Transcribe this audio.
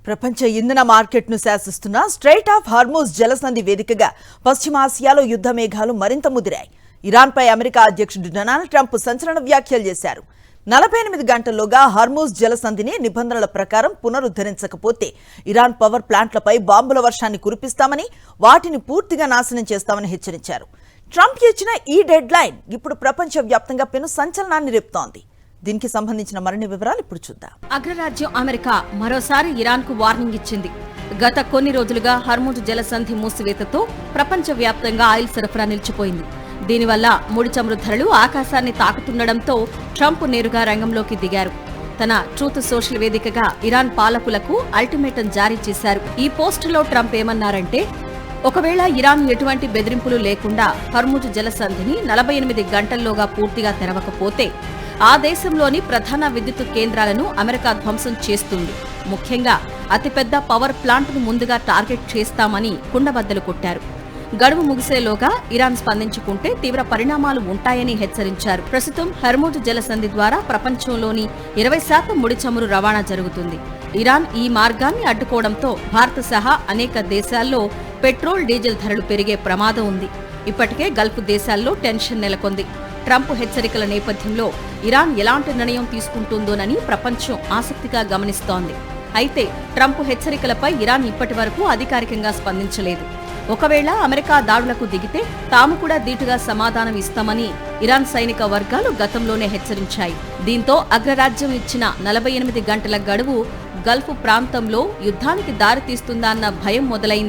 ప్రపంచ ఇంధన మార్కెట్ను శాసిస్తున్న స్ట్రెయిట్ ఆఫ్ హార్మూజ్ జలసంధి వేదికగా పశ్చిమాసియాలో యుద్ధ మేఘాలు మరింత ముదిరాయి. ఇరాన్పై అమెరికా అధ్యక్షుడు డొనాల్డ్ ట్రంప్ సంచలన వ్యాఖ్యలు చేశారు. 48 గంటల్లోగా హార్మూజ్ జలసంధిని నిబంధనల ప్రకారం పునరుద్ధరించకపోతే ఇరాన్ పవర్ ప్లాంట్లపై బాంబుల వర్షాన్ని కురిపిస్తామని, వాటిని పూర్తిగా నాశనం చేస్తామని హెచ్చరించారు. ట్రంప్ ఇచ్చిన ఈ డెడ్ లైన్ ఇప్పుడు ప్రపంచవ్యాప్తంగా పెను సంచలనాన్ని రేపుతోంది. దీనికి సంబంధించిన మరిన్ని వివరాలు ఇప్పుడు చూద్దాం. అగ్రరాజ్యం అమెరికా మరోసారి ఇరాన్ కు వార్నింగ్ ఇచ్చింది. గత కొన్ని రోజులుగా హర్ముజ్ జలసంధి మూసివేతతో ప్రపంచవ్యాప్తంగా ఆయిల్ సరఫరా నిలిచిపోయింది. దీనివల్ల ముడి చమురు ధరలు ఆకాశాన్ని తాకుతుండటంతో ట్రంప్ నేరుగా రంగంలోకి దిగారు. తన ట్రూత్ సోషల్ వేదికగా ఇరాన్ పాలకులకు అల్టిమేటం జారీ చేశారు. ఈ పోస్టులో ట్రంప్ ఏమన్నారంటే, ఒకవేళ ఇరాన్ ఎటువంటి బెదిరింపులు లేకుండా హర్ముజ్ జలసంధిని 48 గంటల్లోగా పూర్తిగా తెరవకపోతే ఆ దేశంలోని ప్రధాన విద్యుత్ కేంద్రాలను అమెరికా ధ్వంసం చేస్తుంది. ముఖ్యంగా అతిపెద్ద పవర్ ప్లాంట్ను ముందుగా టార్గెట్ చేస్తామని కుండబద్దలు కొట్టారు. గడువు ముగిసేలోగా ఇరాన్ స్పందించుకుంటే తీవ్ర పరిణామాలు ఉంటాయని హెచ్చరించారు. ప్రస్తుతం హర్ముజ్ జలసంధి ద్వారా ప్రపంచంలోని 20% ముడి చమురు రవాణా జరుగుతుంది. ఇరాన్ ఈ మార్గాన్ని అడ్డుకోవడంతో భారత్ సహా అనేక దేశాల్లో పెట్రోల్, డీజిల్ ధరలు పెరిగే ప్రమాదం ఉంది. ఇప్పటికే గల్ఫ్ దేశాల్లో టెన్షన్ నెలకొంది. ట్రంప్ హెచ్చరికల నేపథ్యంలో ఇరాన్ ఎలాంటి నిర్ణయం తీసుకుంటుందోనని ప్రపంచం ఆసక్తిగా గమనిస్తోంది. అయితే ట్రంప్ హెచ్చరికలపై ఇరాన్ ఇప్పటి వరకు అధికారికంగా స్పందించలేదు. ఒకవేళ అమెరికా దాడులకు దిగితే తాము కూడా ధీటుగా సమాధానం ఇస్తామని ఇరాన్ సైనిక వర్గాలు గతంలోనే హెచ్చరించాయి. దీంతో అగ్రరాజ్యం ఇచ్చిన 48 గంటల గడువు గల్ఫ్ ప్రాంతంలో యుద్ధానికి దారితీస్తుందా అన్న భయం మొదలైంది.